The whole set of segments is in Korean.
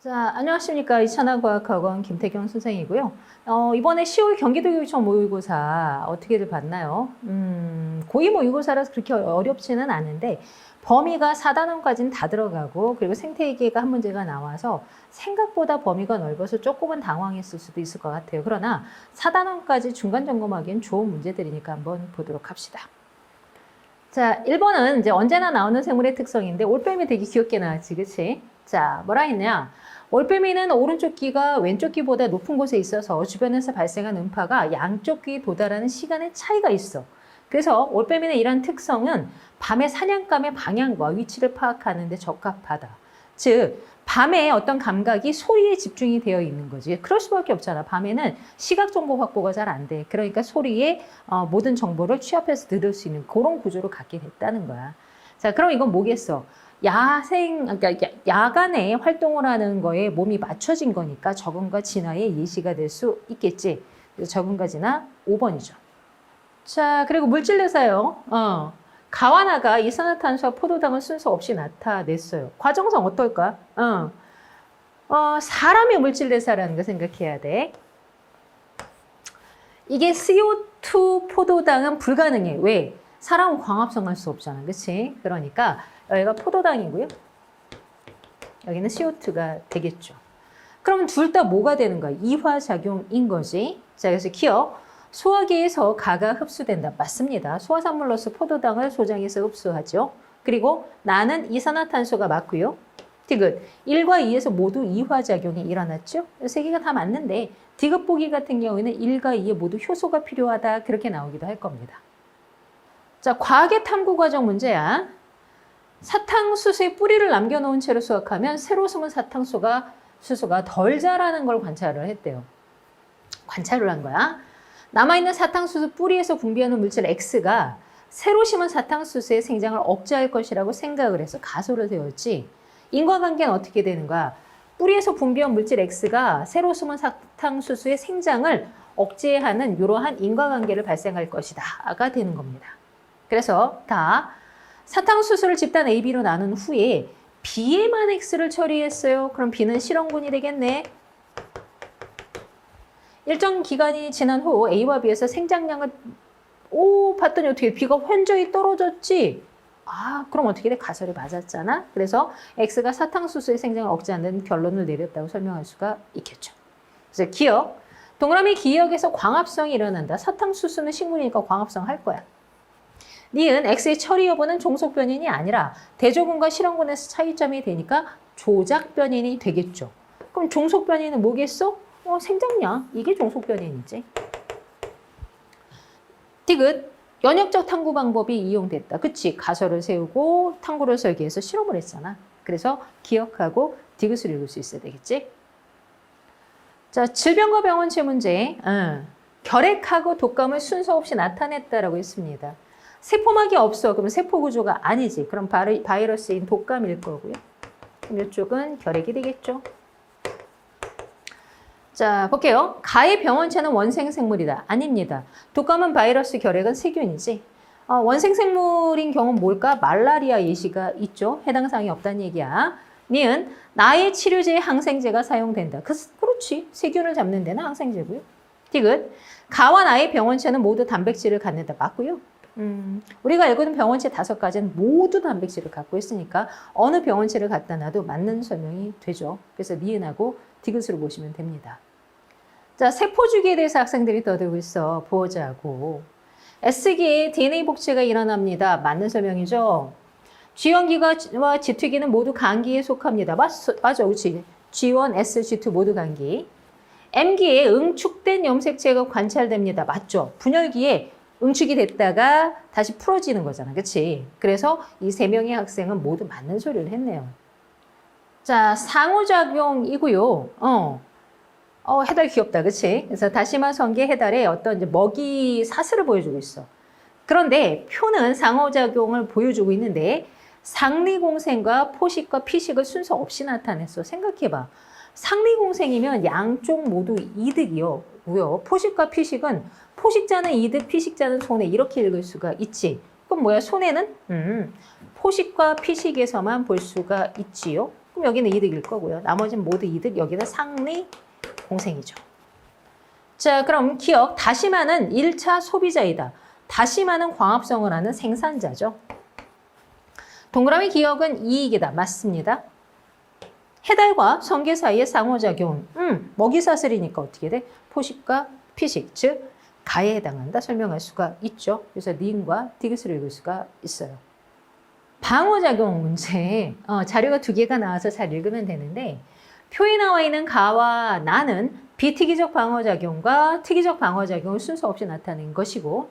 자, 안녕하십니까. 이천화과학학원 김태경 선생이고요. 이번에 10월 경기도교육청 모의고사 어떻게들 봤나요? 고2 모의고사라서 그렇게 어렵지는 않은데 범위가 4단원까지는 다 들어가고 그리고 생태계가 한 문제가 나와서 생각보다 범위가 넓어서 조금은 당황했을 수도 있을 것 같아요. 그러나 4단원까지 중간 점검하기엔 좋은 문제들이니까 한번 보도록 합시다. 자, 1번은 이제 언제나 나오는 생물의 특성인데 올빼미 되게 귀엽게 나왔지, 그치? 자, 뭐라 했냐? 올빼미는 오른쪽 귀가 왼쪽 귀보다 높은 곳에 있어서 주변에서 발생한 음파가 양쪽 귀에 도달하는 시간의 차이가 있어. 그래서 올빼미는 이런 특성은 밤의 사냥감의 방향과 위치를 파악하는 데 적합하다. 즉, 밤에 어떤 감각이 소리에 집중이 되어 있는 거지. 그럴 수밖에 없잖아. 밤에는 시각 정보 확보가 잘 안 돼. 그러니까 소리에 모든 정보를 취합해서 들을 수 있는 그런 구조를 갖게 됐다는 거야. 자, 그럼 이건 뭐겠어? 그러니까 야간에 활동을 하는 거에 몸이 맞춰진 거니까 적응과 진화의 예시가 될 수 있겠지. 그래서 적응과 진화 5번이죠. 자, 그리고 물질대사요. 가와나가 이산화탄소와 포도당을 순서 없이 나타냈어요. 과정상 어떨까? 사람의 물질대사라는 거 생각해야 돼. 이게 CO2 포도당은 불가능해. 왜? 사람은 광합성할 수 없잖아. 그치? 그러니까 여기가 포도당이고요. 여기는 CO2가 되겠죠. 그럼 둘 다 뭐가 되는 거야? 이화작용인 거지. 자, 그래서 기억. 소화기에서 가가 흡수된다. 맞습니다. 소화산물로서 포도당을 소장에서 흡수하죠. 그리고 나는 이산화탄소가 맞고요. 디귿. 1과 2에서 모두 이화작용이 일어났죠. 세 개가 다 맞는데 디귿 보기 같은 경우에는 1과 2에 모두 효소가 필요하다. 그렇게 나오기도 할 겁니다. 자, 과학의 탐구 과정 문제야. 사탕수수의 뿌리를 남겨놓은 채로 수확하면 새로 숨은 사탕수수가 덜 자라는 걸 관찰을 했대요. 관찰을 한 거야. 남아있는 사탕수수 뿌리에서 분비하는 물질 X가 새로 심은 사탕수수의 생장을 억제할 것이라고 생각을 해서 가설을 세웠지. 인과관계는 어떻게 되는 거야? 뿌리에서 분비한 물질 X가 새로 숨은 사탕수수의 생장을 억제하는 이러한 인과관계를 발생할 것이다가 되는 겁니다. 그래서 다 사탕수수를 집단 A, B로 나눈 후에 B에만 X를 처리했어요. 그럼 B는 실험군이 되겠네. 일정 기간이 지난 후 A와 B에서 생장량을 봤더니 어떻게 B가 현저히 떨어졌지? 그럼 어떻게 돼? 가설이 맞았잖아. 그래서 X가 사탕수수의 생장을 억제하는 결론을 내렸다고 설명할 수가 있겠죠. 그래서 기억. 동그라미 기억에서 광합성이 일어난다. 사탕수수는 식물이니까 광합성 할 거야. 니은 X의 처리 여부는 종속 변인이 아니라 대조군과 실험군에서 차이점이 되니까 조작 변인이 되겠죠. 그럼 종속 변인은 뭐겠어? 생장량. 이게 종속 변인이지. 디귿. 연역적 탐구 방법이 이용됐다. 그치? 가설을 세우고 탐구를 설계해서 실험을 했잖아. 그래서 기억하고 디귿을 읽을 수 있어야 되겠지? 자, 질병과 병원체 문제. 결핵하고 독감을 순서 없이 나타냈다라고 했습니다. 세포막이 없어. 그럼 세포 구조가 아니지. 그럼 바이러스인 독감일 거고요. 그럼 이쪽은 결핵이 되겠죠. 자, 볼게요. 가의 병원체는 원생생물이다. 아닙니다. 독감은 바이러스, 결핵은 세균이지. 원생생물인 경우는 뭘까? 말라리아 예시가 있죠. 해당 사항이 없다는 얘기야. 니은 나의 치료제에 항생제가 사용된다. 그렇지. 세균을 잡는 데는 항생제고요. 디귿. 가와 나의 병원체는 모두 단백질을 갖는다. 맞고요. 우리가 알고 있는 병원체 5가지는 모두 단백질을 갖고 있으니까 어느 병원체를 갖다 놔도 맞는 설명이 되죠. 그래서 니은하고 디귿으로 보시면 됩니다. 자, 세포주기에 대해서 학생들이 떠들고 있어. 보자고. S기에 DNA 복제가 일어납니다. 맞는 설명이죠. G1기와 G2기는 모두 간기에 속합니다. 맞아, 그렇지. G1, S, G2 모두 간기. M기에 응축된 염색체가 관찰됩니다. 맞죠. 분열기에 응축이 됐다가 다시 풀어지는 거잖아. 그치? 그래서 이 3명의 학생은 모두 맞는 소리를 했네요. 자, 상호작용이고요. 해달 귀엽다. 그치? 그래서 다시마 성게 해달의 어떤 이제 먹이 사슬을 보여주고 있어. 그런데 표는 상호작용을 보여주고 있는데 상리공생과 포식과 피식을 순서 없이 나타냈어. 생각해봐. 상리공생이면 양쪽 모두 이득이요. 포식과 피식은 포식자는 이득, 피식자는 손해 이렇게 읽을 수가 있지. 그럼 뭐야? 손해는? 포식과 피식에서만 볼 수가 있지요. 그럼 여기는 이득일 거고요. 나머지는 모두 이득, 여기는 상리, 공생이죠. 자, 그럼 기억, 다시마는 1차 소비자이다. 다시마는 광합성을 하는 생산자죠. 동그라미 기억은 이익이다. 맞습니다. 해달과 성게 사이의 상호작용. 먹이사슬이니까 어떻게 돼? 포식과 피식, 즉 가에 해당한다. 설명할 수가 있죠. 그래서 니은과 디귿으로 읽을 수가 있어요. 방어작용 문제. 자료가 2개가 나와서 잘 읽으면 되는데 표에 나와 있는 가와 나는 비특이적 방어작용과 특이적 방어작용을 순서 없이 나타낸 것이고,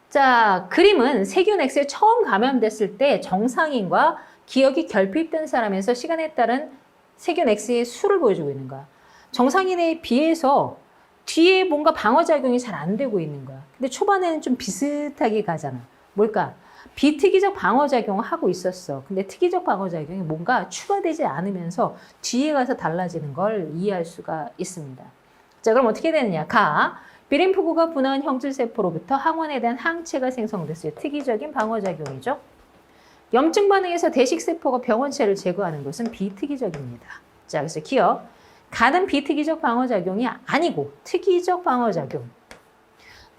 자, 그림은 세균 X에 처음 감염됐을 때 정상인과 기억이 결핍된 사람에서 시간에 따른 세균 X의 수를 보여주고 있는 거야. 정상인에 비해서 뒤에 뭔가 방어작용이 잘 안 되고 있는 거야. 근데 초반에는 좀 비슷하게 가잖아. 뭘까? 비특이적 방어작용을 하고 있었어. 근데 특이적 방어작용이 뭔가 추가되지 않으면서 뒤에 가서 달라지는 걸 이해할 수가 있습니다. 자, 그럼 어떻게 되느냐? 비림프구가 분화한 형질세포로부터 항원에 대한 항체가 생성됐어요. 특이적인 방어작용이죠. 염증 반응에서 대식세포가 병원체를 제거하는 것은 비특이적입니다. 자, 그래서 기억. 가는 비특이적 방어작용이 아니고 특이적 방어작용.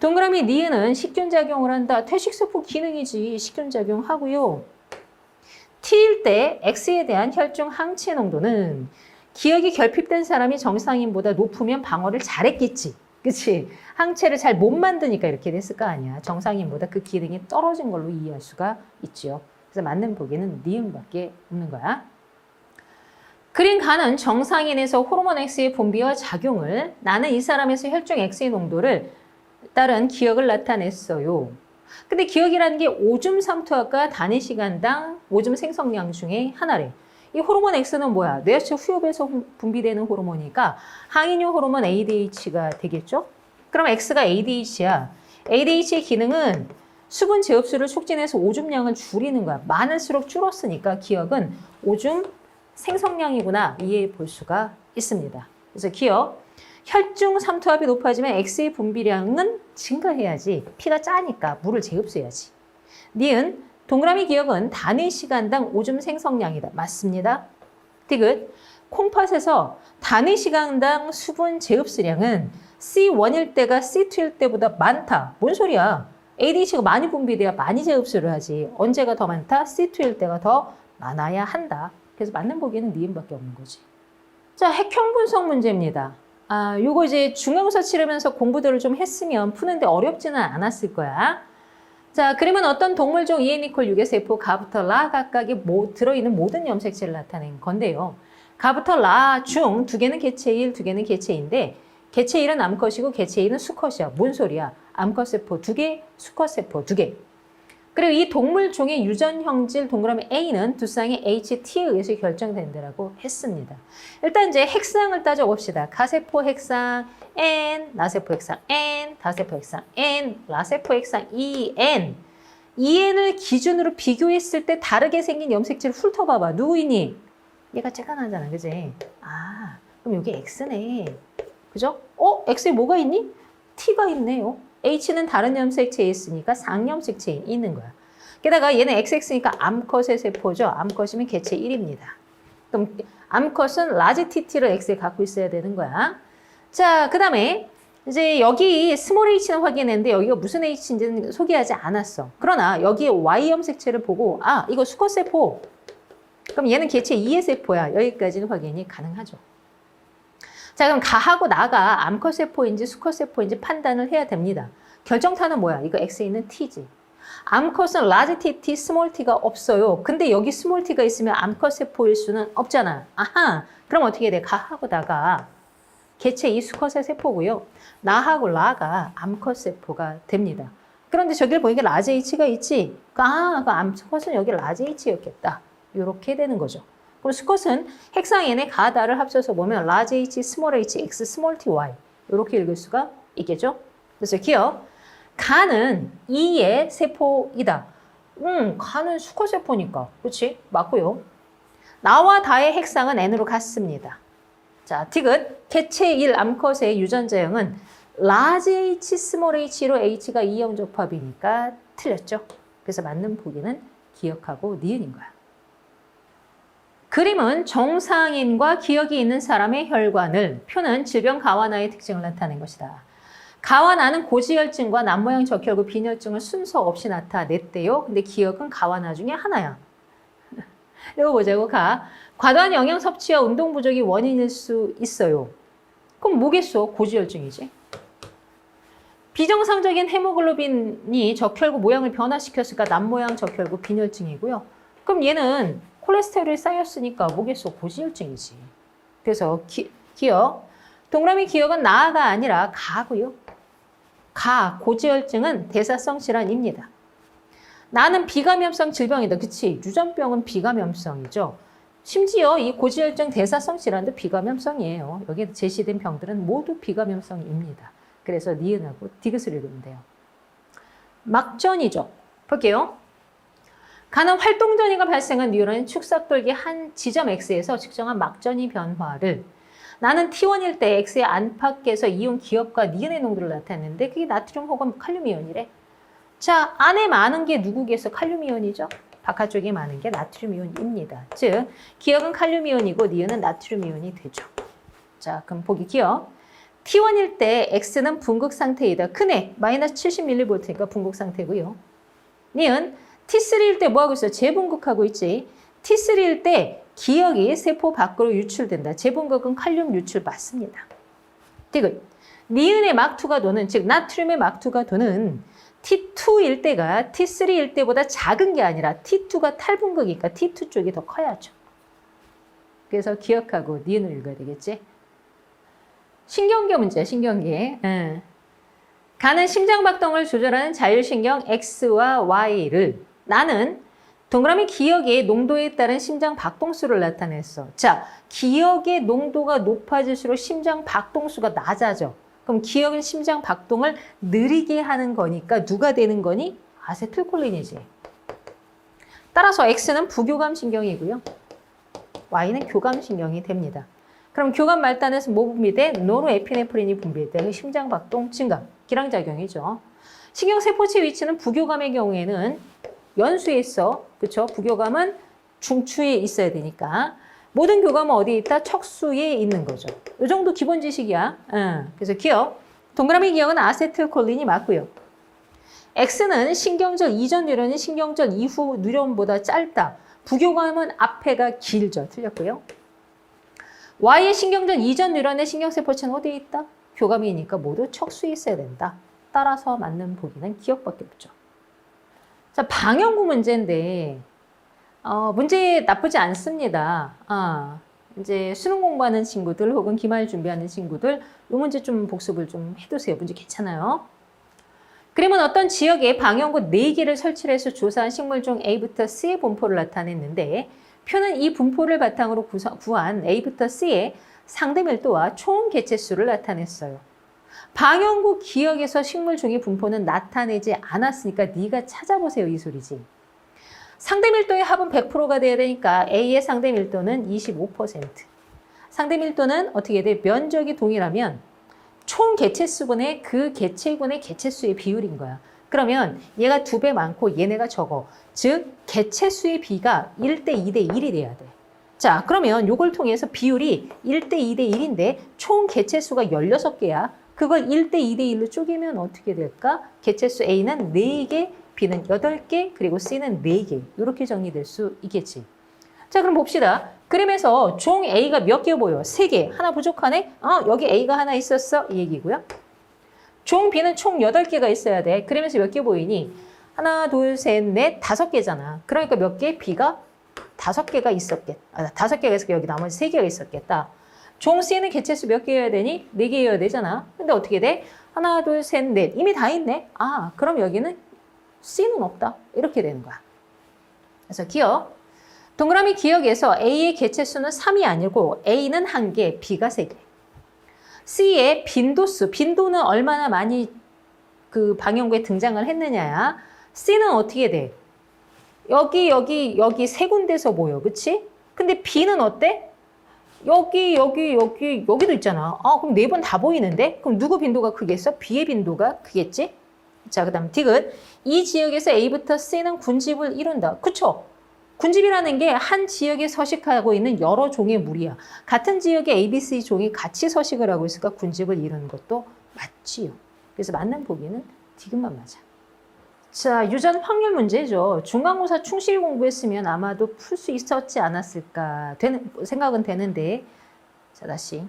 동그라미 니은은 식균작용을 한다. 퇴식세포 기능이지. 식균작용하고요. T일 때 X에 대한 혈중 항체 농도는 기억이 결핍된 사람이 정상인보다 높으면 방어를 잘했겠지. 그치? 항체를 잘 못 만드니까 이렇게 됐을 거 아니야. 정상인보다 그 기능이 떨어진 걸로 이해할 수가 있죠. 그래서 맞는 보기는 니은밖에 없는 거야. 그린 가는 정상인에서 호르몬 X의 분비와 작용을, 나는 이 사람에서 혈중 X의 농도를 따른 기억을 나타냈어요. 근데 기억이라는 게 오줌 삼투압과 단위 시간당 오줌 생성량 중에 하나래. 이 호르몬 X는 뭐야? 뇌하체 후엽에서 분비되는 호르몬이니까 항인효 호르몬 ADH가 되겠죠? 그럼 X가 ADH야. ADH의 기능은 수분 제흡수를 촉진해서 오줌량을 줄이는 거야. 많을수록 줄었으니까 기억은 오줌 생성량이구나 이해해 볼 수가 있습니다. 그래서 기억. 혈중 삼투압이 높아지면 X의 분비량은 증가해야지. 피가 짜니까 물을 재흡수해야지. 니은 동그라미 기억은 단위 시간당 오줌 생성량이다. 맞습니다. 디귿 콩팥에서 단위 시간당 수분 재흡수량은 C1일 때가 C2일 때보다 많다. 뭔 소리야? ADH가 많이 분비돼야 많이 재흡수를 하지. 언제가 더 많다? C2일 때가 더 많아야 한다. 그래서 맞는 보기에는 니은밖에 없는 거지. 자, 핵형 분석 문제입니다. 요거 이제 중간고사 치르면서 공부들을 좀 했으면 푸는데 어렵지는 않았을 거야. 자, 그림은 어떤 동물종 EN=6의 세포 가부터 라 각각에 들어있는 모든 염색체를 나타낸 건데요. 가부터 라 중 2개는 개체 1, 2개는 개체 2인데 개체 1은 암컷이고 개체 2는 수컷이야. 뭔 소리야? 암컷세포 2개, 수컷세포 2개. 그리고 이 동물종의 유전 형질 동그라미 A는 두 쌍의 HT에 의해서 결정된다라고 했습니다. 일단 이제 핵상을 따져봅시다. 가세포 핵상 N, 나세포 핵상 N, 다세포 핵상 N, 라세포 핵상 EN. EN을 기준으로 비교했을 때 다르게 생긴 염색체를 훑어봐봐. 누구이니? 얘가 쬐깐하잖아, 그지? 그럼 여기 X네. 그죠? X에 뭐가 있니? T가 있네요. H는 다른 염색체에 있으니까 상염색체에 있는 거야. 게다가 얘는 XX니까 암컷의 세포죠. 암컷이면 개체 1입니다. 그럼 암컷은 라지 TT를 X에 갖고 있어야 되는 거야. 자, 그 다음에 이제 여기 스몰 h는 확인했는데 여기가 무슨 h인지는 소개하지 않았어. 그러나 여기에 Y 염색체를 보고 이거 수컷세포. 그럼 얘는 개체 2의 세포야. 여기까지는 확인이 가능하죠. 자, 그럼 가하고 나가 암컷세포인지 수컷세포인지 판단을 해야 됩니다. 결정타는 뭐야? 이거 X에 있는 T지. 암컷은 라지 TT, 스몰 T가 없어요. 근데 여기 스몰 T가 있으면 암컷세포일 수는 없잖아. 그럼 어떻게 돼? 가하고 나가 개체 2 수컷의 세포고요. 나하고 라가 암컷세포가 됩니다. 그런데 저기를 보니까 라지 H가 있지? 그 암컷은 여기 라지 H였겠다. 이렇게 되는 거죠. 그리고 수컷은 핵상 N의 가다를 합쳐서 보면 large H, small h, x, small t, y 이렇게 읽을 수가 있겠죠. 그래서 기억. 가는 2의 세포이다. 가는 수컷 세포니까. 그렇지? 맞고요. 나와 다의 핵상은 N으로 같습니다. 자, 디귿. 개체 1 암컷의 유전자형은 large H, small h로 H가 2형 적합이니까 틀렸죠. 그래서 맞는 보기는 기억하고 니은인 거야. 그림은 정상인과 기억이 있는 사람의 혈관을, 표는 질병 가와나의 특징을 나타낸 것이다. 가와나는 고지혈증과 남모양 적혈구 빈혈증을 순서 없이 나타냈대요. 근데 기억은 가와나 중에 하나야. 이거 보자고. 과도한 영양 섭취와 운동 부족이 원인일 수 있어요. 그럼 뭐겠어? 고지혈증이지. 비정상적인 헤모글로빈이 적혈구 모양을 변화시켰으니까 남모양 적혈구 빈혈증이고요. 그럼 얘는 콜레스테롤이 쌓였으니까 뭐겠어? 고지혈증이지. 그래서 기억. 동그라미 기억은 나가 아니라 가고요. 고지혈증은 대사성 질환입니다. 나는 비감염성 질병이다. 그치? 유전병은 비감염성이죠. 심지어 이 고지혈증 대사성 질환도 비감염성이에요. 여기 제시된 병들은 모두 비감염성입니다. 그래서 니은하고 디귿을 읽으면 돼요. 막전이죠. 볼게요. 간은 활동전이가 발생한 뉴런의 축삭돌기 한 지점 X에서 측정한 막전이 변화를 나는 T1일 때 X의 안팎에서 이온 기업과 니은의 농도를 나타냈는데 그게 나트륨 혹은 칼륨 이온이래. 자, 안에 많은 게 누구겠어? 칼륨 이온이죠. 바깥쪽에 많은 게 나트륨 이온입니다. 즉, 기억은 칼륨 이온이고 니은은 나트륨 이온이 되죠. 자, 그럼 보기 기억. T1일 때 X는 분극 상태이다. 크네. 마이너스 70mV니까 분극 상태고요. 니은 T3일 때 뭐하고 있어? 재분극하고 있지. T3일 때 기억이 세포 밖으로 유출된다. 재분극은 칼륨 유출 맞습니다. 디귿. 니은의 막투가 도는, 즉 나트륨의 막투가 도는 T2일 때가 T3일 때보다 작은 게 아니라 T2가 탈분극이니까 T2 쪽이 더 커야죠. 그래서 기억하고 니은을 읽어야 되겠지. 신경계 문제야, 신경계. 간은 심장박동을 조절하는 자율신경 X와 Y를 나는 동그라미 기억의 농도에 따른 심장 박동수를 나타냈어. 자, 기억의 농도가 높아질수록 심장 박동수가 낮아져. 그럼 기억은 심장 박동을 느리게 하는 거니까 누가 되는 거니? 아세틸콜린이지. 따라서 X는 부교감 신경이고요. Y는 교감 신경이 됩니다. 그럼 교감 말단에서 뭐 분비돼? 노르에피네프린이 분비돼. 심장 박동 증가, 기량작용이죠. 신경세포체 위치는 부교감의 경우에는 연수에 있어. 그렇죠? 부교감은 중추에 있어야 되니까. 모든 교감은 어디에 있다? 척수에 있는 거죠. 이 정도 기본 지식이야. 그래서 기억. 동그라미 기억은 아세틸콜린이 맞고요. X는 신경절 이전 뉴런이 신경절 이후 뉴런보다 짧다. 부교감은 앞에가 길죠. 틀렸고요. Y의 신경절 이전 뉴런의 신경세포체는 어디에 있다? 교감이니까 모두 척수에 있어야 된다. 따라서 맞는 보기는 기억밖에 없죠. 자, 방영구 문제인데 문제 나쁘지 않습니다. 이제 수능 공부하는 친구들 혹은 기말 준비하는 친구들 이 문제 좀 복습을 좀 해두세요. 문제 괜찮아요. 그림은 어떤 지역에 방영구 4개를 설치해서 조사한 식물종 A부터 C의 분포를 나타냈는데 표는 이 분포를 바탕으로 구한 A부터 C의 상대 밀도와 총 개체수를 나타냈어요. 방영구 기억에서 식물종의 분포는 나타내지 않았으니까 네가 찾아보세요 이 소리지. 상대 밀도의 합은 100%가 돼야 되니까 A의 상대 밀도는 25%. 상대 밀도는 어떻게 돼? 면적이 동일하면 총 개체수분의 그 개체군의 개체수의 비율인 거야. 그러면 얘가 2배 많고 얘네가 적어. 즉 개체수의 비가 1대 2대 1이 돼야 돼. 자, 그러면 이걸 통해서 비율이 1대 2대 1인데 총 개체수가 16개야. 그걸 1대 2대 1로 쪼개면 어떻게 될까? 개체수 A는 4개, B는 8개, 그리고 C는 4개. 이렇게 정리될 수 있겠지. 자, 그럼 봅시다. 그림에서 종 A가 몇 개 보여? 3개. 하나 부족하네? 여기 A가 하나 있었어? 이 얘기고요. 종 B는 총 8개가 있어야 돼. 그림에서 몇 개 보이니? 하나, 둘, 셋, 넷, 5개잖아. 그러니까 몇 개? B가 5개가 있었겠다. 5개가 있었겠다. 여기 나머지 3개가 있었겠다. 종 C는 개체수 몇 개여야 되니? 4개여야 되잖아. 근데 어떻게 돼? 하나, 둘, 셋, 넷. 이미 다 있네? 그럼 여기는 C는 없다. 이렇게 되는 거야. 그래서 기억. 동그라미 기억에서 A의 개체수는 3이 아니고 A는 1개, B가 3개. C의 빈도수. 빈도는 얼마나 많이 그 방영구에 등장을 했느냐야. C는 어떻게 돼? 여기 세 군데서 보여. 그치? 근데 B는 어때? 여기도 있잖아. 그럼 4번 다 보이는데? 그럼 누구 빈도가 크겠어? B의 빈도가 크겠지? 자, 그 다음 디귿. 이 지역에서 A부터 C는 군집을 이룬다. 그쵸? 군집이라는 게 한 지역에 서식하고 있는 여러 종의 무리야. 같은 지역에 A, B, C 종이 같이 서식을 하고 있으니까 군집을 이루는 것도 맞지요. 그래서 맞는 보기는 디귿만 맞아. 자, 유전 확률 문제죠. 중간고사 충실히 공부했으면 아마도 풀 수 있었지 않았을까 생각은 되는데, 자, 다시.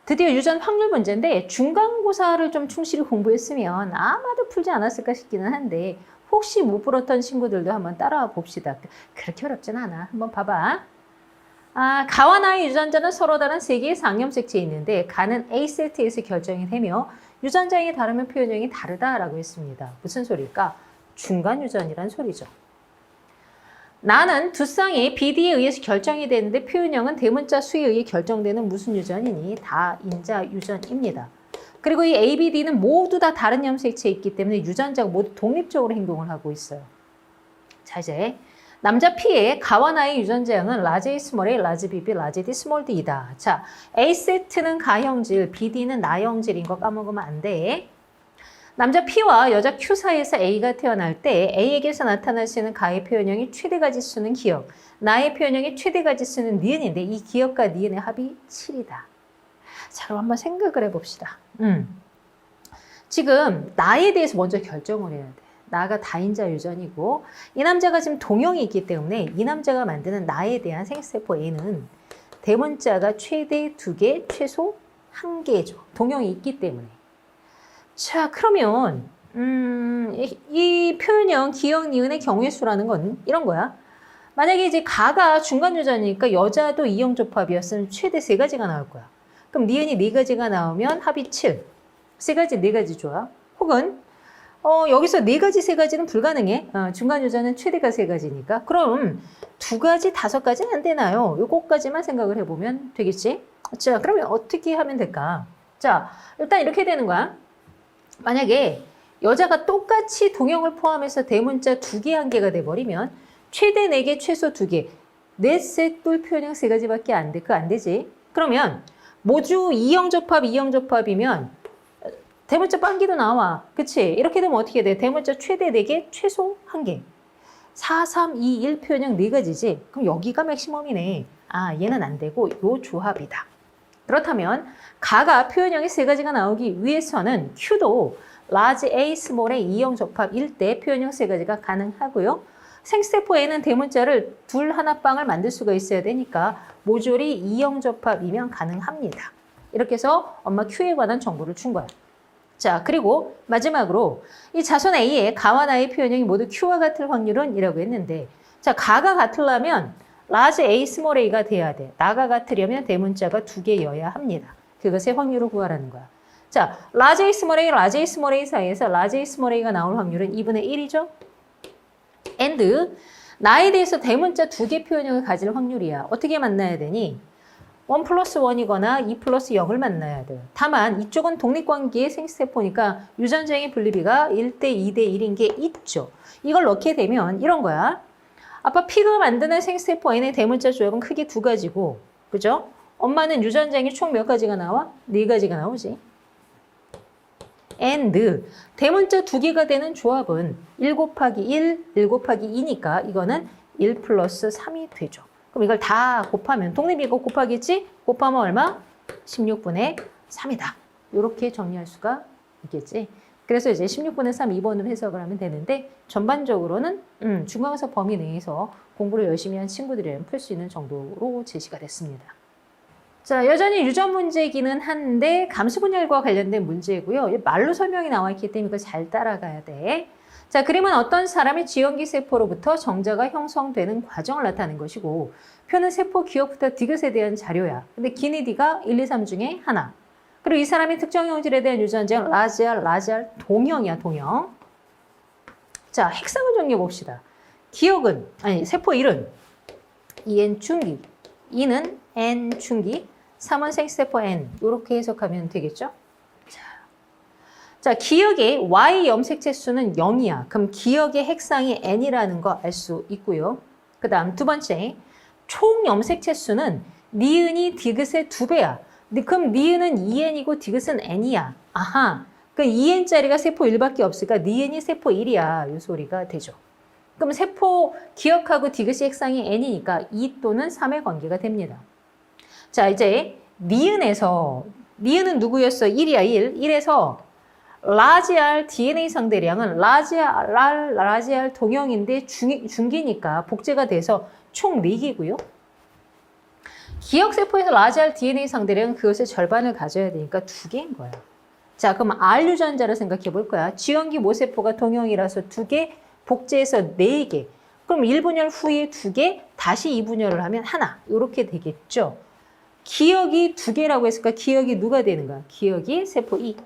드디어 유전 확률 문제인데 중간고사를 좀 충실히 공부했으면 아마도 풀지 않았을까 싶기는 한데 혹시 못 풀었던 친구들도 한번 따라와 봅시다. 그렇게 어렵진 않아. 한번 봐봐. 가와 나의 유전자는 서로 다른 세 개의 상염색체에 있는데 가는 A세트에서 결정이 되며 유전자에 다르면 표현형이 다르다라고 했습니다. 무슨 소리일까? 중간 유전이란 소리죠. 나는 두 쌍이 BD에 의해서 결정이 되는데 표현형은 대문자 수에 의해 결정되는 무슨 유전이니? 다 인자 유전입니다. 그리고 이 A, B, D는 모두 다 다른 염색체에 있기 때문에 유전자가 모두 독립적으로 행동을 하고 있어요. 자, 이제 남자 P의 가와 나의 유전자형은 라지 A, 스몰 A, 라지 B, B, 라지 D, 스몰 D이다. 자, A세트는 가형질, BD는 나형질인 거 까먹으면 안 돼. 남자 P와 여자 Q 사이에서 A가 태어날 때 A에게서 나타날 수 있는 가의 표현형이 최대 가지수는 기억, 나의 표현형이 최대 가지수는 니은인데 이 기억과 니은의 합이 7이다. 자, 그럼 한번 생각을 해봅시다. 지금 나에 대해서 먼저 결정을 해야 돼. 나가 다인자 유전이고 이 남자가 지금 동형이 있기 때문에 이 남자가 만드는 나에 대한 생세포 A는 대문자가 최대 2개, 최소 1개죠. 동형이 있기 때문에. 자, 그러면 이 표현형 기억 니은의 경우의 수라는 건 이런 거야. 만약에 이제 가가 중간 유전이니까 여자도 이형접합이었으면 최대 3가지가 나올 거야. 그럼 니은이 4가지가 나오면 합이 7. 3가지, 4가지 좋아. 혹은 여기서 4가지, 3가지는 불가능해. 중간 유전은 최대가 3가지니까. 그럼 2가지, 5가지는 안 되나요? 요거까지만 생각을 해보면 되겠지? 자, 그러면 어떻게 하면 될까? 자, 일단 이렇게 되는 거야. 만약에 여자가 똑같이 동형을 포함해서 대문자 2개, 1개가 돼버리면 최대 4개, 최소 2개. 넷셋 뿔 표현형 3가지밖에 안 돼. 그거 안 되지? 그러면 모두 이형접합이면 대문자 빵기도 나와. 그치? 이렇게 되면 어떻게 돼? 대문자 최대 4개, 최소 1개. 4, 3, 2, 1 표현형 4가지지? 그럼 여기가 맥시멈이네. 얘는 안 되고 요 조합이다. 그렇다면 가가 표현형이 3가지가 나오기 위해서는 Q도 large A, small A 이형접합일 때 표현형 3가지가 가능하고요. 생세포 A는 대문자를 둘 하나 빵을 만들 수가 있어야 되니까 모듈이 이형접합이면 가능합니다. 이렇게 해서 엄마 Q에 관한 정보를 준 거야. 자, 그리고 마지막으로 이 자손 A의 가와 나의 표현형이 모두 Q와 같을 확률은 이라고 했는데 자, 가가 같으려면 large A, small A가 돼야 돼. 나가 같으려면 대문자가 2개여야 합니다. 그것의 확률을 구하라는 거야. 자, large A, small A, large A, small A 사이에서 large A, small A가 나올 확률은 2분의 1이죠. and 나에 대해서 대문자 2개 표현형을 가질 확률이야. 어떻게 만나야 되니? 1 플러스 1이거나 2 플러스 0을 만나야 돼. 다만 이쪽은 독립관계의 생세포니까 유전자의 분리비가 1대 2대 1인 게 있죠. 이걸 넣게 되면 이런 거야. 아빠 P가 만드는 생세포 N의 대문자 조합은 크게 2가지고, 그죠? 엄마는 유전자형이 총 몇 가지가 나와? 4가지가 나오지. and 대문자 2개가 되는 조합은 1 곱하기 1, 1 곱하기 2니까 이거는 1 플러스 3이 되죠. 그럼 이걸 다 곱하면 독립이고 곱하겠지? 곱하면 얼마? 16분의 3이다. 이렇게 정리할 수가 있겠지. 그래서 이제 16분의 3 2번으로 해석을 하면 되는데 전반적으로는 중간고사 범위 내에서 공부를 열심히 한 친구들이라면 풀 수 있는 정도로 제시가 됐습니다. 자, 여전히 유전 문제이기는 한데 감수 분열과 관련된 문제고요. 말로 설명이 나와 있기 때문에 이걸 잘 따라가야 돼. 자, 그림은 어떤 사람의 지연기 세포로부터 정자가 형성되는 과정을 나타내는 것이고 표는 세포 기억부터 디귿에 대한 자료야. 근데 기니디가 1, 2, 3 중에 하나. 그리고 이 사람의 특정 형질에 대한 유전자는 라지알, 동형이야, 동형. 자, 핵상을 정리해 봅시다. 기억은, 세포 1은 EN 중기, 2는 N 중기, 3은 생세포 N. 이렇게 해석하면 되겠죠? 자, 기억의 Y 염색체 수는 0이야. 그럼 기억의 핵상이 N이라는 거 알 수 있고요. 그 다음 두 번째, 총 염색체 수는 니은이 디귿의 2배야. 그럼 니은은 2N이고 디귿은 N이야. 아하, 그 2N짜리가 세포 1밖에 없으니까 니은이 세포 1이야. 이 소리가 되죠. 그럼 세포 기억하고 디귿이 핵상이 n이니까 2 또는 3의 관계가 됩니다. 자, 이제 니은은 누구였어? 1이야, 1. 1에서 라지 R DNA 상대량은 라지 R 동형인데 중기니까 복제가 돼서 총 4개고요. 기억세포에서 라지 R DNA 상대량은 그것의 절반을 가져야 되니까 2개인 거야. 자, 그럼 R 유전자를 생각해 볼 거야. 지원기 모세포가 동형이라서 2개, 복제해서 4개. 그럼 1분열 후에 2개, 다시 2분열을 하면 하나. 이렇게 되겠죠. 기억이 2개라고 했으니까 기억이 누가 되는 거야? 기억이 세포 2.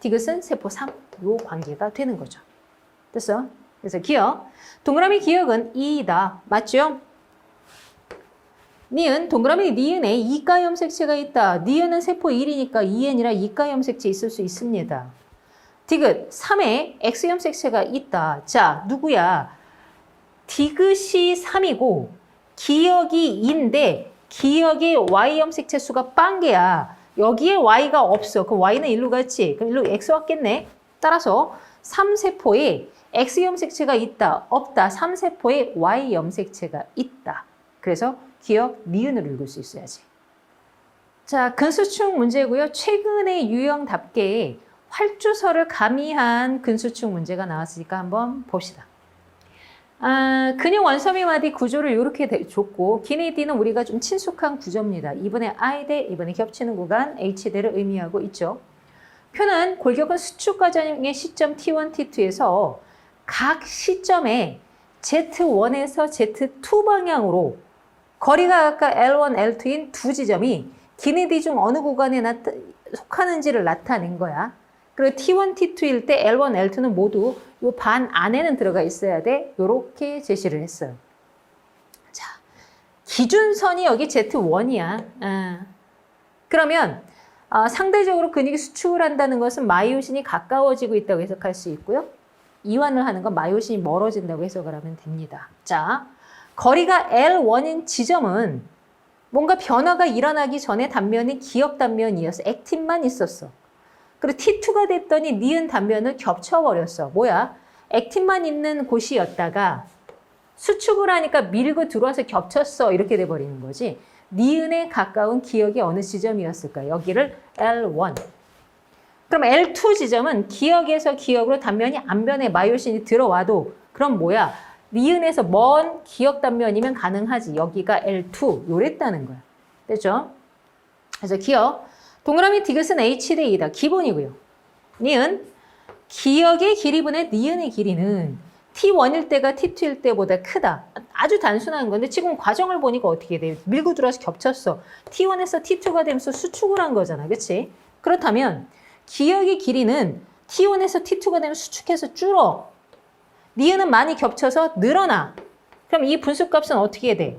디귿은 세포 3. 요 관계가 되는 거죠. 됐어? 그래서 기억. 동그라미 기억은 2다. 맞죠? 니은, 동그라미 니은에 이가 염색체가 있다. 니은은 세포 1이니까 2n이라 이가 염색체 있을 수 있습니다. 디귿, 3에 X 염색체가 있다. 자, 누구야? 디귿이 3이고 기억이 2인데 기억의 Y 염색체 수가 빵개야. 여기에 Y가 없어. 그럼 Y는 일로 갔지. 그럼 일로 X 왔겠네. 따라서 3세포에 X 염색체가 있다. 없다. 3세포에 Y 염색체가 있다. 그래서 기억 니은으로 읽을 수 있어야지. 자, 근수축 문제고요. 최근에 유형답게 활주서를 가미한 근수축 문제가 나왔으니까 한번 봅시다. 근육 원섬유마디 구조를 이렇게 줬고 기네디는 우리가 좀 친숙한 구조입니다. 2분의 I대 2분의 겹치는 구간 H대를 의미하고 있죠. 표는 골격은 수축 과정의 시점 T1, T2에서 각 시점에 Z1에서 Z2 방향으로 거리가 아까 L1, L2인 두 지점이 기네디 중 어느 구간에 속하는지를 나타낸 거야. 그리고 T1, T2일 때 L1, L2는 모두 요 반 안에는 들어가 있어야 돼. 요렇게 제시를 했어요. 자, 기준선이 여기 Z1이야. 그러면 상대적으로 근육이 수축을 한다는 것은 마이오신이 가까워지고 있다고 해석할 수 있고요. 이완을 하는 건 마이오신이 멀어진다고 해석을 하면 됩니다. 자, 거리가 L1인 지점은 뭔가 변화가 일어나기 전에 단면이 기억 단면이어서 액틴만 있었어. 그리고 T2가 됐더니 니은 단면을 겹쳐버렸어. 뭐야? 액틴만 있는 곳이었다가 수축을 하니까 밀고 들어와서 겹쳤어. 이렇게 돼버리는 거지. 니은에 가까운 기억이 어느 지점이었을까? 여기를 L1. 그럼 L2 지점은 기억에서 기억으로 단면이 안면에 마이오신이 들어와도 그럼 뭐야? 니은에서 먼 기억 단면이면 가능하지. 여기가 L2. 요랬다는 거야. 됐죠? 그래서 기억. 동그라미 디귿은 H 대 2다. 기본이고요. 니은. 기억의 길이분의 니은의 길이는 T1일 때가 T2일 때보다 크다. 아주 단순한 건데 지금 과정을 보니까 어떻게 돼요? 밀고 들어와서 겹쳤어. T1에서 T2가 되면서 수축을 한 거잖아. 그치? 그렇다면 기억의 길이는 T1에서 T2가 되면 수축해서 줄어. 니은은 많이 겹쳐서 늘어나. 그럼 이 분수값은 어떻게 돼?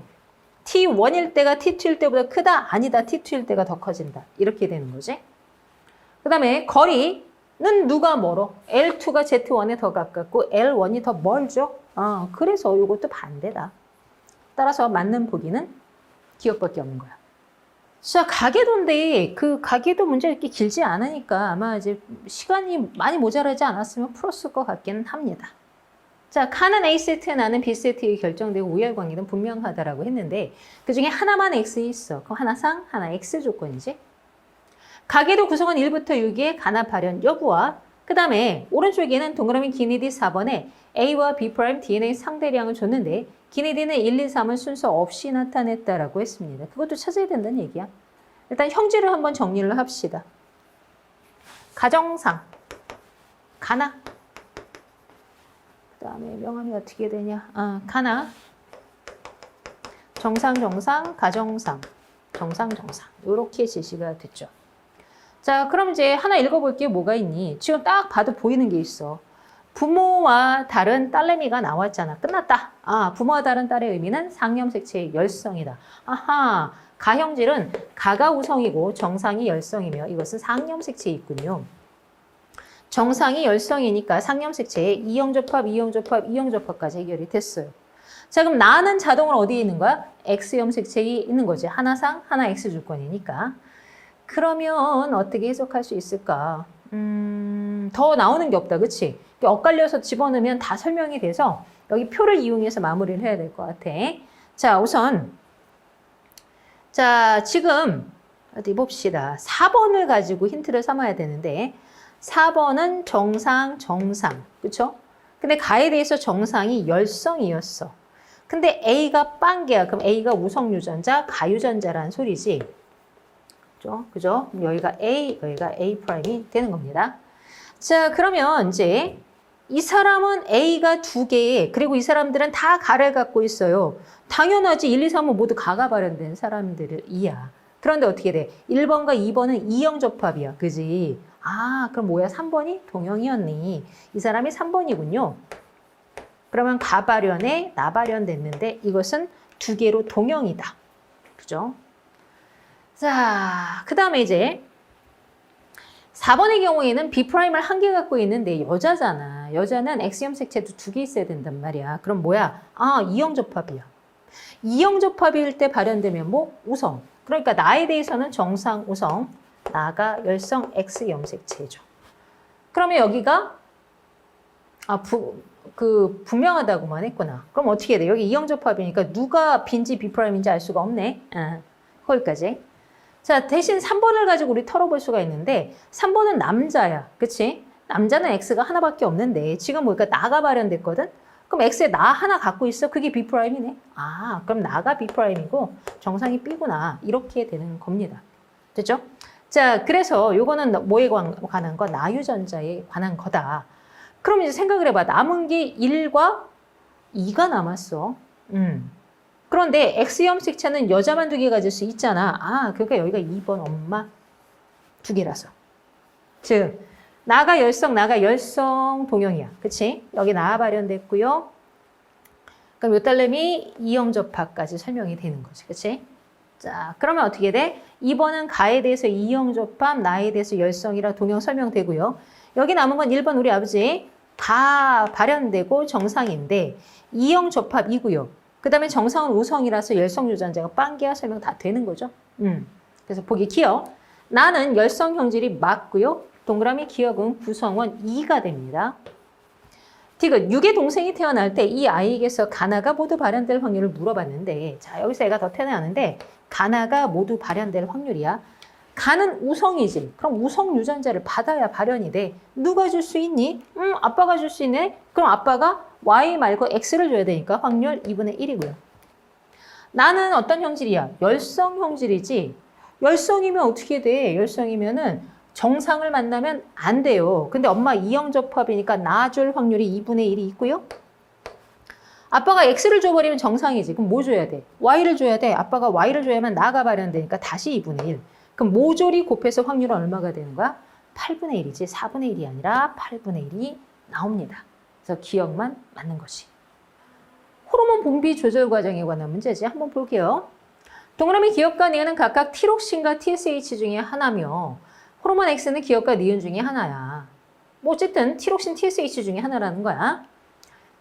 T1일 때가 T2일 때보다 크다? 아니다. T2일 때가 더 커진다. 이렇게 되는 거지. 그 다음에 거리는 누가 멀어? L2가 Z1에 더 가깝고 L1이 더 멀죠? 그래서 이것도 반대다. 따라서 맞는 보기는 기억밖에 없는 거야. 자, 가계도인데 그 가계도 문제 이렇게 길지 않으니까 아마 이제 시간이 많이 모자라지 않았으면 풀었을 것 같기는 합니다. 자, 칸은 A세트, 나는 B세트에 결정되고 우열관계는 분명하다라고 했는데 그 중에 하나만 X 있어. 그럼 하나 상, 하나 X 조건이지. 가계도 구성원 1부터 6의 간합 발현 여부와 그 다음에 오른쪽에는 동그라미 기네디 4번에 A와 B' DNA 상대량을 줬는데 기네디는 1, 2, 3은 순서 없이 나타냈다라고 했습니다. 그것도 찾아야 된다는 얘기야. 일단 형질을 한번 정리를 합시다. 가정상, 가나. 그 다음에 명암이 어떻게 되냐. 가나. 정상, 가정상, 정상. 이렇게 제시가 됐죠. 자, 그럼 이제 하나 읽어볼게요. 뭐가 있니? 지금 딱 봐도 보이는 게 있어. 부모와 다른 딸내미가 나왔잖아. 끝났다. 부모와 다른 딸의 의미는 상염색체의 열성이다. 아하, 가형질은 가가 우성이고 정상이 열성이며 이것은 상염색체에 있군요. 정상이 열성이니까 상염색체의 이형접합까지 해결이 됐어요. 자, 그럼 나는 자동으로 어디에 있는 거야? X염색체에 있는 거지. 하나 상, 하나 X 조건이니까. 그러면 어떻게 해석할 수 있을까? 더 나오는 게 없다. 그치? 엇갈려서 집어넣으면 다 설명이 돼서 여기 표를 이용해서 마무리를 해야 될 것 같아. 자, 우선 자, 지금 어디 봅시다. 4번을 가지고 힌트를 삼아야 되는데 4번은 정상, 그쵸? 근데 가에 대해서 정상이 열성이었어. 근데 A가 빵개야. 그럼 A가 우성유전자, 가유전자라는 소리지. 그죠? 여기가 A, 여기가 A'이 되는 겁니다. 자, 그러면 이제 이 사람은 A가 2개, 그리고 이 사람들은 다 가를 갖고 있어요. 당연하지. 1, 2, 3은 모두 가가 발현된 사람들이야. 그런데 어떻게 돼? 1번과 2번은 이형 접합이야. 그지? 아, 그럼 뭐야? 3번이 동형이었니? 이 사람이 3번이군요. 그러면 가 발현에 나 발현됐는데 이것은 2개로 동형이다. 그죠? 자, 그 다음에 이제 4번의 경우에는 B'을 1개 갖고 있는데 여자잖아. 여자는 X형 색채도 2개 있어야 된단 말이야. 그럼 뭐야? 아, 이형 접합이야. 이형 접합일 때 발현되면 뭐? 우성. 그러니까 나에 대해서는 정상 우성, 나가 열성 X형 색채죠. 그러면 여기가 분명하다고만 했구나. 그럼 어떻게 해야 돼? 여기 이형 접합이니까 누가 B인지 B'인지 알 수가 없네. 거기까지. 자, 대신 3번을 가지고 우리 털어볼 수가 있는데 3번은 남자야. 그치? 남자는 X가 하나밖에 없는데 지금 보니까 나가 발현됐거든? 그럼 X에 나 하나 갖고 있어? 그게 B'이네. 아, 그럼 나가 B'이고 정상이 B구나. 이렇게 되는 겁니다. 됐죠? 자, 그래서 요거는 뭐에 관한 거? 나유전자에 관한 거다. 그럼 이제 생각을 해봐. 남은 게 1과 2가 남았어. 그런데 X형 색채는 여자만 2개 가질 수 있잖아. 아, 그러니까 여기가 2번 엄마 2개라서. 즉, 나가 열성 동형이야. 그치? 여기 나 발현됐고요. 그럼 요 딸내미 이형 접합까지 설명이 되는 거지. 그치? 자, 그러면 어떻게 돼? 2번은 가에 대해서 이형 접합, 나에 대해서 열성이라 동형 설명되고요. 여기 남은 건 1번 우리 아버지 가 발현되고 정상인데 이형 접합이고요. 그 다음에 정상은 우성이라서 열성유전자가 빵개야 설명 다 되는 거죠. 그래서 보기 기억. 나는 열성 형질이 맞고요. 동그라미 기억은 구성원 2가 됩니다. 디귿 6의 동생이 태어날 때 이 아이에게서 가나가 모두 발현될 확률을 물어봤는데 자, 여기서 애가 더 태어나는데 가나가 모두 발현될 확률이야. 가는 우성이지. 그럼 우성 유전자를 받아야 발현이 돼. 누가 줄 수 있니? 아빠가 줄 수 있네. 그럼 아빠가 Y 말고 X를 줘야 되니까 확률 2분의 1이고요. 나는 어떤 형질이야? 열성 형질이지. 열성이면 어떻게 돼? 열성이면은 정상을 만나면 안 돼요. 근데 엄마 이형 접합이니까 나 줄 확률이 2분의 1이 있고요. 아빠가 X를 줘버리면 정상이지. 그럼 뭐 줘야 돼? Y를 줘야 돼. 아빠가 Y를 줘야만 나가 발현되니까 다시 2분의 1. 그럼 모조리 곱해서 확률은 얼마가 되는 거야? 8분의 1이지. 4분의 1이 아니라 8분의 1이 나옵니다. 그래서 기억만 맞는 것이. 호르몬 분비 조절 과정에 관한 문제지. 한번 볼게요. 동그라미 기억과 니은은 각각 티록신과 TSH 중에 하나며 호르몬 X는 기억과 니은 중에 하나야. 뭐 어쨌든 티록신, TSH 중에 하나라는 거야.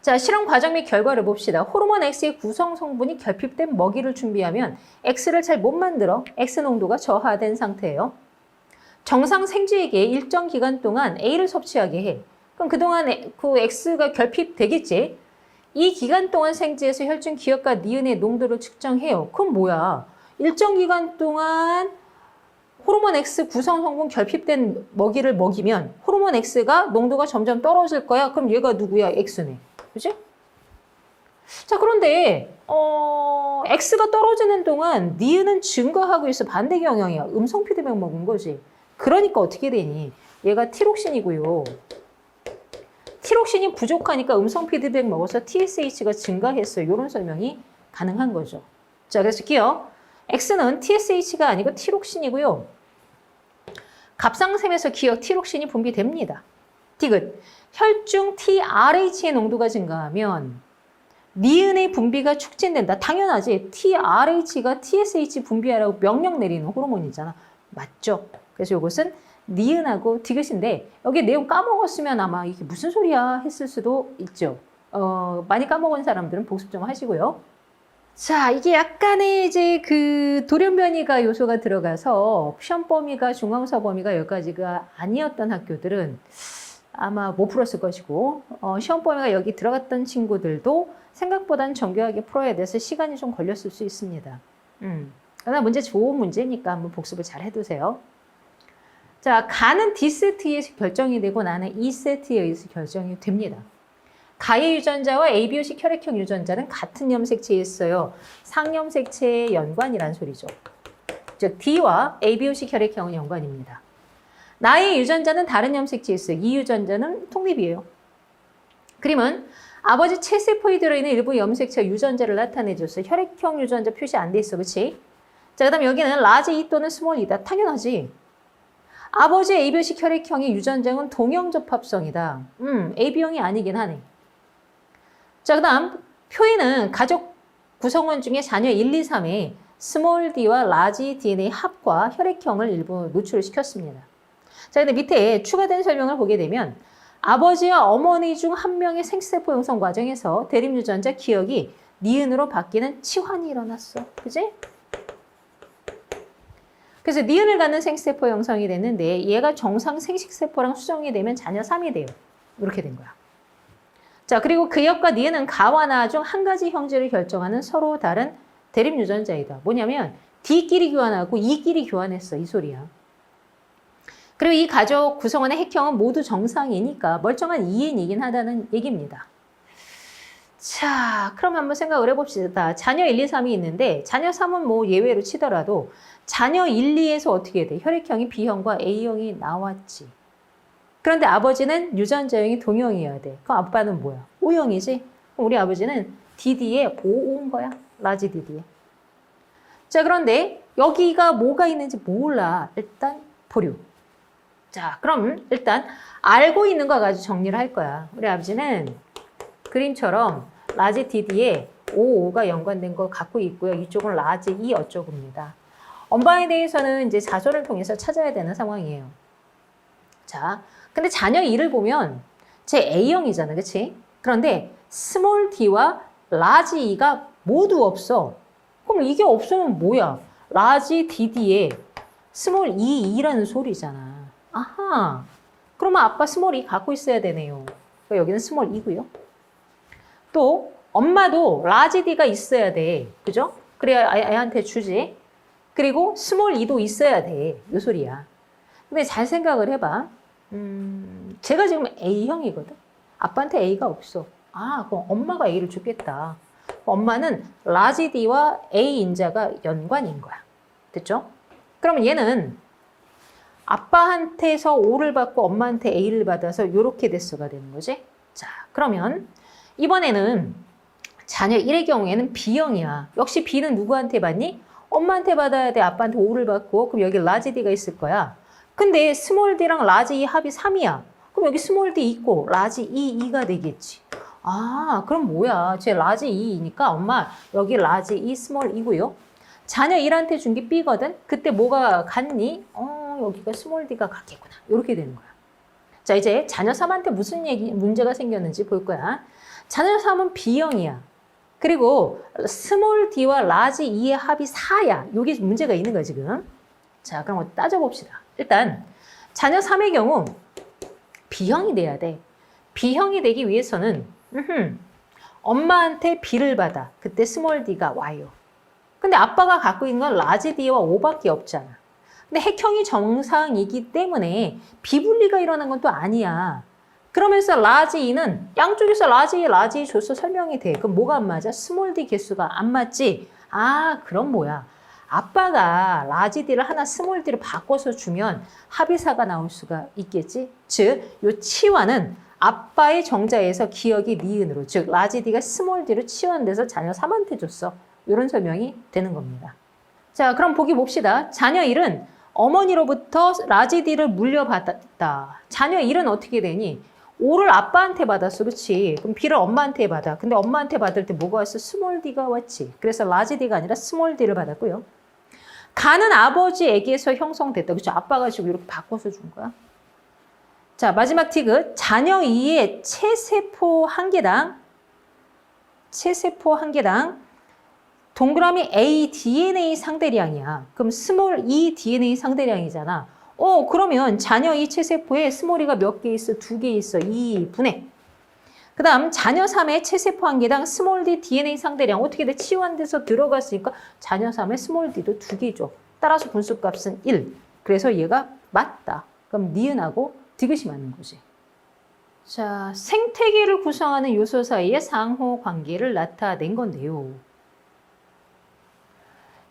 자, 실험 과정 및 결과를 봅시다. 호르몬 X의 구성 성분이 결핍된 먹이를 준비하면 X를 잘 못 만들어. X 농도가 저하된 상태예요. 정상 생쥐에게 일정 기간 동안 A를 섭취하게 해. 그럼 그동안 그 X가 결핍되겠지? 이 기간 동안 생쥐에서 혈중 기억과 니은의 농도를 측정해요. 그럼 뭐야? 일정 기간 동안 호르몬 X 구성 성분 결핍된 먹이를 먹이면 호르몬 X가 농도가 점점 떨어질 거야. 그럼 얘가 누구야? X네. 그치? 자, 그런데 X가 떨어지는 동안 니은은 증가하고 있어. 반대 경향이야. 음성 피드백 먹은 거지. 그러니까 어떻게 되니? 얘가 티록신이고요. 티록신이 부족하니까 음성 피드백 먹어서 TSH가 증가했어요. 이런 설명이 가능한 거죠. 자, 그래서 기억. X는 TSH가 아니고 티록신이고요. 갑상샘에서 기억 티록신이 분비됩니다. 디귿. 혈중 TRH의 농도가 증가하면 니은의 분비가 촉진된다. 당연하지. TRH가 TSH 분비하라고 명령 내리는 호르몬이잖아. 맞죠? 그래서 이것은 니은하고 디귿인데 여기 내용 까먹었으면 아마 이게 무슨 소리야 했을 수도 있죠. 많이 까먹은 사람들은 복습 좀 하시고요. 자, 이게 약간의 이제 그 돌연변이가 요소가 들어가서 시험 범위가 중앙서 범위가 여기까지가 아니었던 학교들은 아마 못 풀었을 것이고 시험 범위가 여기 들어갔던 친구들도 생각보다는 정교하게 풀어야 돼서 시간이 좀 걸렸을 수 있습니다. 그러나 문제 좋은 문제니까 한번 복습을 잘 해두세요. 자, 가는 D세트에 의해서 결정이 되고 나는 E세트에 의해서 결정이 됩니다. 가의 유전자와 ABO식 혈액형 유전자는 같은 염색체에 있어요. 상염색체의 연관이란 소리죠. 즉 D와 ABO식 혈액형은 연관입니다. 나의 유전자는 다른 염색체에 있어요. 이 유전자는 독립이에요. 그러면 아버지 체세포에 들어있는 일부 염색체 유전자를 나타내줘서 혈액형 유전자 표시 안 돼 있어. 그치? 자, 그 다음 여기는 라지 E 또는 스몰 E다. 당연하지. 아버지의 ABO식 혈액형의 유전자는 동형접합성이다. AB형이 아니긴 하네. 자, 그 다음 표에는 가족 구성원 중에 자녀 1, 2, 3에 스몰 d와 라지 DNA 합과 혈액형을 일부 노출을 시켰습니다. 자, 근데 밑에 추가된 설명을 보게 되면 아버지와 어머니 중 한 명의 생세포 형성 과정에서 대립유전자 기억이 니은으로 바뀌는 치환이 일어났어. 그지? 그래서 니은을 갖는 생세포 형성이 됐는데 얘가 정상 생식세포랑 수정이 되면 자녀 3이 돼요. 이렇게 된 거야. 자, 그리고 그 역과 니은은 가와 나 중 한 가지 형질을 결정하는 서로 다른 대립유전자이다. 뭐냐면 D끼리 교환하고 E끼리 교환했어. 이 소리야. 그리고 이 가족 구성원의 핵형은 모두 정상이니까 멀쩡한 EN이긴 하다는 얘기입니다. 자, 그럼 한번 생각을 해봅시다. 자녀 1, 2, 3이 있는데 자녀 3은 뭐 예외로 치더라도 자녀 1, 2에서 어떻게 돼? 혈액형이 B형과 A형이 나왔지. 그런데 아버지는 유전자형이 동형이어야 돼. 그럼 아빠는 뭐야? O형이지? 그럼 우리 아버지는 DD에 O인 거야. 라지 DD에. 자, 그런데 여기가 뭐가 있는지 몰라. 일단 보류. 자, 그럼 일단 알고 있는 거 가지고 정리를 할 거야. 우리 아버지는 그림처럼 라지 DD에 OO가 연관된 걸 갖고 있고요. 이쪽은 라지 E 어쩌고입니다. 엄마에 대해서는 이제 자손을 통해서 찾아야 되는 상황이에요. 자, 근데 자녀 2를 보면 제 A형이잖아. 그치? 그런데 스몰 d와 라지 E가 모두 없어. 그럼 이게 없으면 뭐야? 라지 DD에 스몰 EE라는 소리잖아. 아하. 그러면 아빠 스몰 E 갖고 있어야 되네요. 여기는 스몰 E고요. 또 엄마도 라지 D가 있어야 돼. 그죠? 그래야 애한테 주지. 그리고 스몰 E도 있어야 돼. 이 소리야. 근데 잘 생각을 해봐. 제가 지금 A형이거든. 아빠한테 A가 없어. 아, 그럼 엄마가 A를 주겠다. 엄마는 라지 D와 A 인자가 연관인 거야. 됐죠? 그러면 얘는 아빠한테서 O를 받고 엄마한테 A를 받아서 이렇게 대수가 되는 거지. 자, 그러면 이번에는 자녀 1의 경우에는 B형이야. 역시 B는 누구한테 받니? 엄마한테 받아야 돼. 아빠한테 O를 받고. 그럼 여기 라지 D가 있을 거야. 근데 스몰 D랑 라지 E 합이 3이야. 그럼 여기 스몰 D 있고 라지 E, E가 되겠지. 아, 그럼 뭐야. 제 라지 E니까 엄마 여기 라지 E 스몰 E고요. 자녀 1한테 준 게 B거든. 그때 뭐가 같니? 여기가 스몰 D가 같겠구나. 이렇게 되는 거야. 자, 이제 자녀 3한테 무슨 문제가 생겼는지 볼 거야. 자녀 3은 B형이야. 그리고 스몰 d와 라지 E의 합이 4야. 여기 문제가 있는 거야, 지금. 자, 그럼 따져봅시다. 일단 자녀 3의 경우 B형이 돼야 돼. B형이 되기 위해서는 엄마한테 B를 받아. 그때 스몰 d가 와요. 근데 아빠가 갖고 있는 건 라지 D와 O밖에 없잖아. 근데 핵형이 정상이기 때문에 비분리가 일어난 건 또 아니야. 그러면서 라지 E는 양쪽에서 라지 E 줘서 설명이 돼. 그럼 뭐가 안 맞아? 스몰 D 개수가 안 맞지? 아, 그럼 뭐야? 아빠가 라지 D를 하나 스몰 D를 바꿔서 주면 합의사가 나올 수가 있겠지? 즉, 요 치환은 아빠의 정자에서 기억이 니은으로, 즉 라지 D가 스몰 D로 치환돼서 자녀 3한테 줬어. 이런 설명이 되는 겁니다. 자, 그럼 보기 봅시다. 자녀 1은 어머니로부터 라지 D를 물려받았다. 자녀 1은 어떻게 되니? O를 아빠한테 받았어. 그렇지? 그럼 B를 엄마한테 받아. 근데 엄마한테 받을 때 뭐가 왔어? 스몰 D가 왔지. 그래서 라지 D가 아니라 스몰 D를 받았고요. 가는 아버지에게서 형성됐다. 그렇죠? 아빠가 지금 이렇게 바꿔서 준 거야. 자, 마지막 티그. 자녀 2의 체세포 한 개당 동그라미 A DNA 상대량이야. 그럼 스몰 E DNA 상대량이잖아. 그러면 자녀 이 체세포에 스몰 이가 몇 개 있어? 2개 있어. 2분의. 그 다음 자녀 3의 체세포 한 개당 스몰 d DNA 상대량 어떻게 돼? 치환돼서 들어갔으니까 자녀 3의 스몰 d도 2개죠. 따라서 분수값은 1. 그래서 얘가 맞다. 그럼 니은하고 디귿이 맞는 거지. 자, 생태계를 구성하는 요소 사이의 상호 관계를 나타낸 건데요.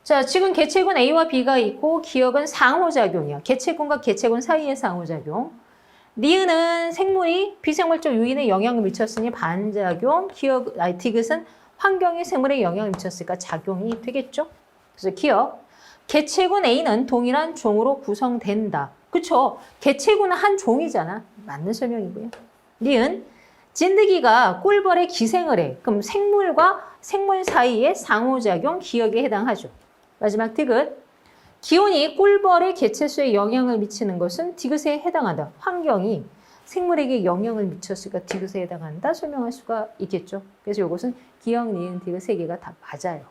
자, 지금 개체군 A와 B가 있고 기억은 상호작용이야. 개체군과 개체군 사이의 상호작용. 니은은 생물이 비생물적 요인에 영향을 미쳤으니 반작용, 디귿은 환경이 생물에 영향을 미쳤으니까 작용이 되겠죠? 그래서 기억. 개체군 A는 동일한 종으로 구성된다. 그쵸? 개체군은 한 종이잖아. 맞는 설명이고요. 니은, 진드기가 꿀벌에 기생을 해. 그럼 생물과 생물 사이의 상호작용, 기억에 해당하죠. 마지막 디귿. 기온이 꿀벌의 개체수에 영향을 미치는 것은 디귿에 해당한다. 환경이 생물에게 영향을 미쳤으니까 디귿에 해당한다. 설명할 수가 있겠죠. 그래서 이것은 기억, 니은, 디귿 세 개가 다 맞아요.